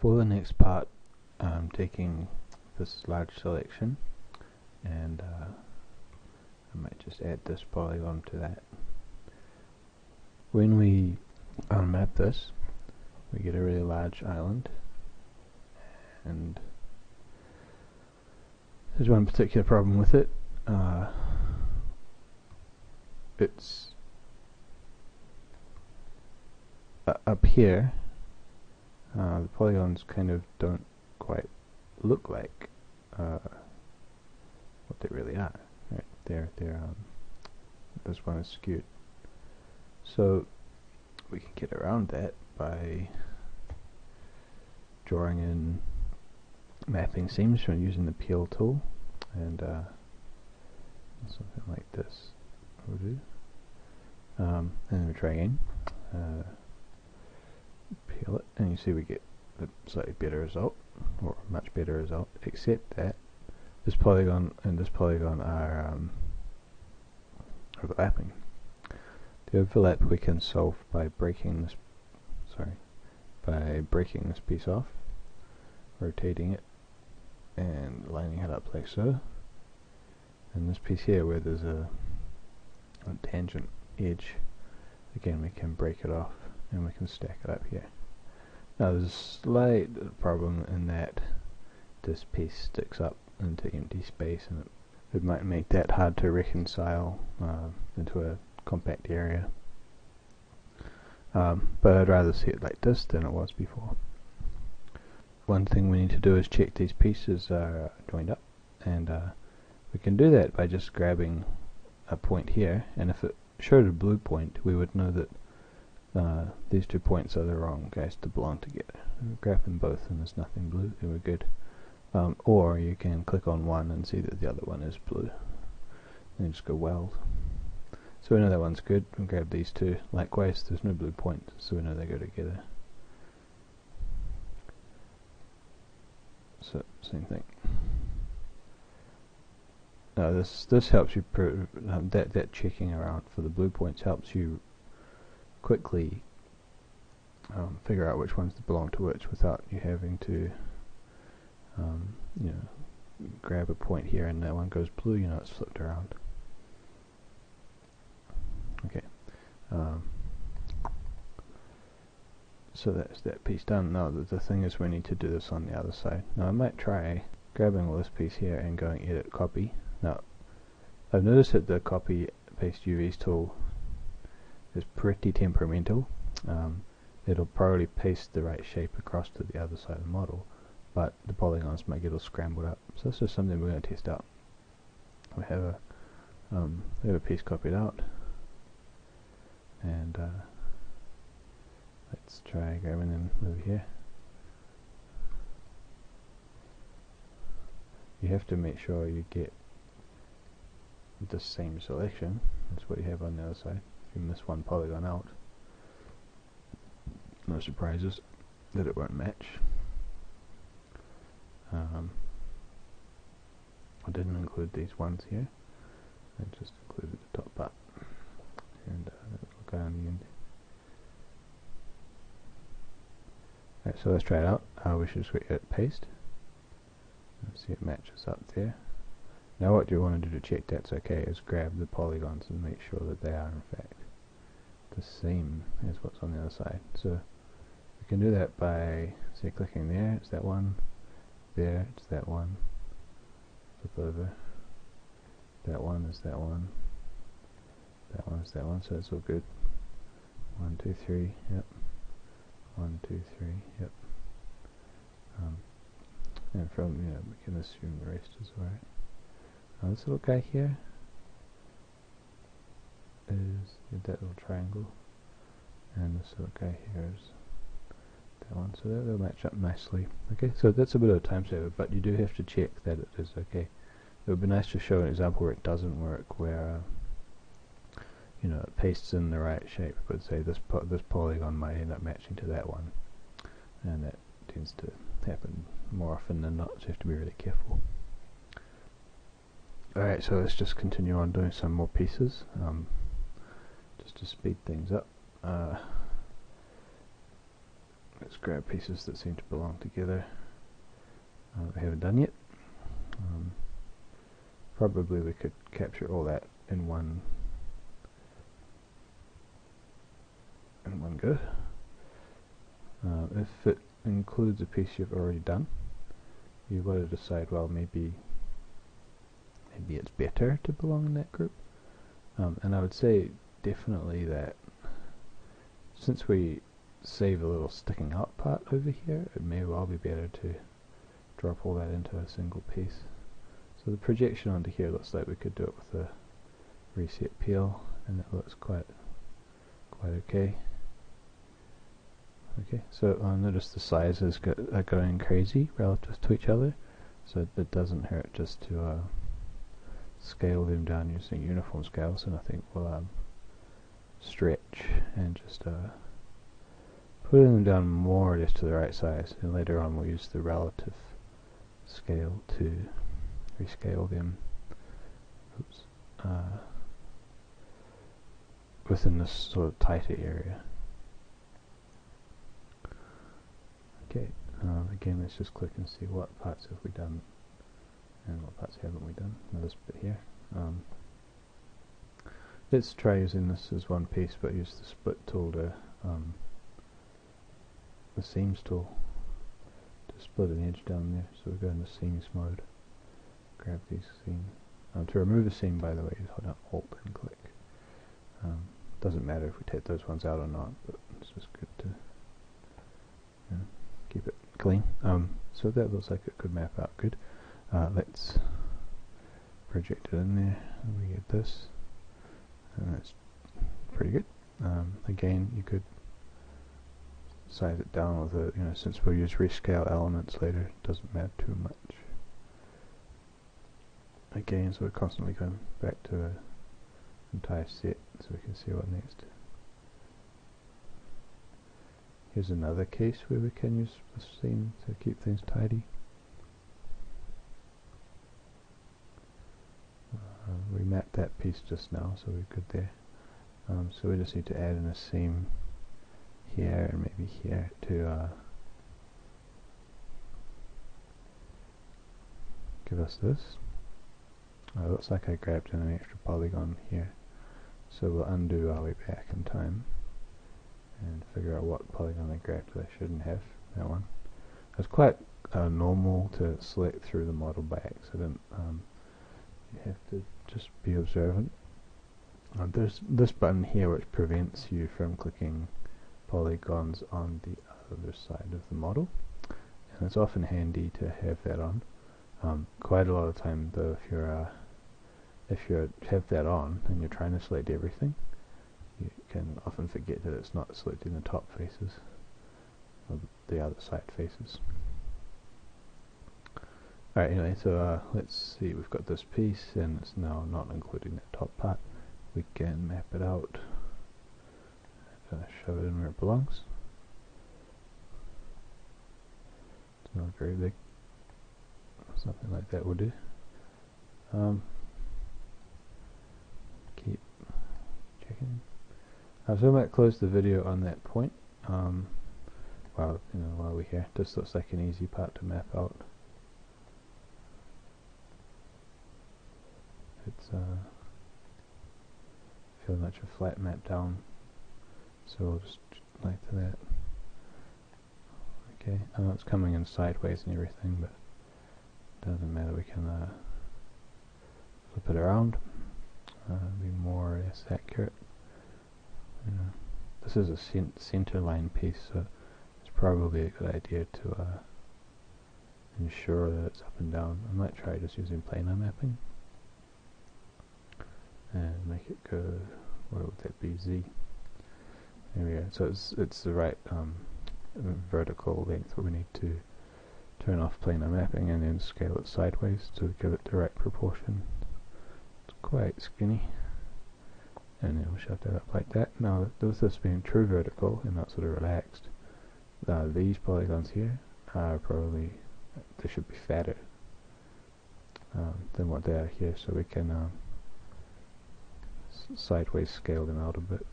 For the next part, I'm taking this large selection and I might just add this polygon to that. When we unmap this, we get a really large island, and there's one particular problem with it. It's up here. The polygons kind of don't quite look like what they really are. Right? They're this one is skewed. So we can get around that by drawing in mapping seams from using the peel tool, and something like this will do. And then we try again. Peel it, and you see we get a slightly better result, or a much better result, except that this polygon and this polygon are overlapping. The overlap we can solve by breaking this piece off, rotating it and lining it up like so, and this piece here where there's a tangent edge, again we can break it off and we can stack it up here. Now there's a slight problem in that this piece sticks up into empty space, and it might make that hard to reconcile into a compact area. But I'd rather see it like this than it was before. One thing we need to do is check these pieces are joined up, and we can do that by just grabbing a point here, and if it showed a blue point we would know that these 2 points are the wrong guys to belong together. We grab them both and there's nothing blue, then we're good. Or you can click on one and see that the other one is blue, and you just go weld. So we know that one's good, and grab these two. Likewise, there's no blue point, so we know they go together. So, same thing. Now this helps you, that checking around for the blue points helps you quickly figure out which ones belong to which without you having to grab a point here and that one goes blue, you know it's flipped around. Okay, so that's that piece done. Now the thing is we need to do this on the other side. Now I might try grabbing all this piece here and going edit copy. Now I've noticed that the copy paste UVs tool is pretty temperamental. It'll probably paste the right shape across to the other side of the model, but the polygons might get all scrambled up. So this is something we're going to test out. We have a piece copied out, and let's try grabbing them over here. You have to make sure you get the same selection as what you have on the other side. If you miss one polygon out, no surprises that it won't match. I didn't include these ones here, I just included the top part, and that little guy on the end. Alright, so let's try it out. We should just edit paste. See, it matches up there. Now what you want to do to check that's okay is grab the polygons and make sure that they are in fact the same as what's on the other side. So we can do that by, say, clicking there, it's that one, there, it's that one, flip over, that one is that one, that one is that one, so it's all good. 1, 2, 3, yep. 1, 2, 3, yep. And from, we can assume the rest is alright. Now this little guy here is that little triangle, and this little guy here is that one, so they'll match up nicely. Okay, so that's a bit of a time saver, but you do have to check that it is okay. It would be nice to show an example where it doesn't work, where it pastes in the right shape, but say this polygon might end up matching to that one, and that tends to happen more often than not, so you have to be really careful. Alright, so let's just continue on doing some more pieces, just to speed things up. Let's let's grab pieces that seem to belong together. We haven't done yet. Probably we could capture all that in one go. If it includes a piece you've already done, you've got to decide, well, maybe it's better to belong in that group. And I would say definitely that since we save a little sticking up part over here, it may well be better to drop all that into a single piece. So the projection onto here looks like we could do it with a reset peel, and it looks quite okay. Okay, so notice the sizes are going crazy relative to each other, so it doesn't hurt just to scale them down using uniform scales, and I think we'll stretch and just put them down more or less to the right size, and later on we'll use the relative scale to rescale them within this sort of tighter area. Okay, again, let's just click and see what parts have we done and what parts haven't we done. Now this bit here. Let's try using this as one piece, but use the split tool to the seams tool to split an edge down there. So we go into seams mode. Grab these seams. To remove a seam, by the way, just hold down Alt and click. Doesn't matter if we take those ones out or not, but it's just good to keep it clean. So that looks like it could map out good. Let's project it in there, and we get this, and that's pretty good. Again, you could size it down with a, since we'll use rescale elements later, it doesn't matter too much. Again, so we're constantly going back to the entire set so we can see what next. Here's another case where we can use the seam to keep things tidy. We mapped that piece just now, so we're good there. So we just need to add in a seam here and maybe here to give us this. Looks like I grabbed in an extra polygon here, so we'll undo our way back in time and figure out what polygon I grabbed that I shouldn't have. That one. It's quite normal to select through the model by accident. You have to just be observant. There's this button here which prevents you from clicking polygons on the other side of the model, and it's often handy to have that on. Quite a lot of time though, if you have that on and you're trying to select everything, you can often forget that it's not selecting the top faces or the other side faces. Alright, anyway, so let's see, we've got this piece and it's now not including that top part. We can map it out, show it in where it belongs. It's not very big. Something like that will do. Keep checking. So I might close the video on that point. While we're here, this looks like an easy part to map out. It's feel much a flat map down, so we'll just like to that. Okay, I know it's coming in sideways and everything, but doesn't matter. We can flip it around, be more or less accurate. This is a center line piece, so it's probably a good idea to ensure that it's up and down. I might try just using planar mapping and make it go, what would that be, Z? There we go. So it's the right vertical length, but we need to turn off planar mapping and then scale it sideways to give it the right proportion. It's quite skinny, and then we'll shove that up like that. Now with this being true vertical and not sort of relaxed, these polygons here are probably, they should be fatter than what they are here, so we can sideways scale them out a bit.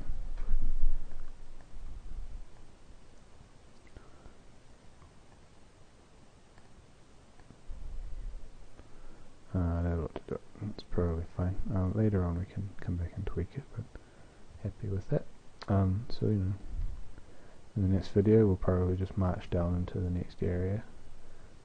later on we can come back and tweak it, but happy with that. So in the next video we'll probably just march down into the next area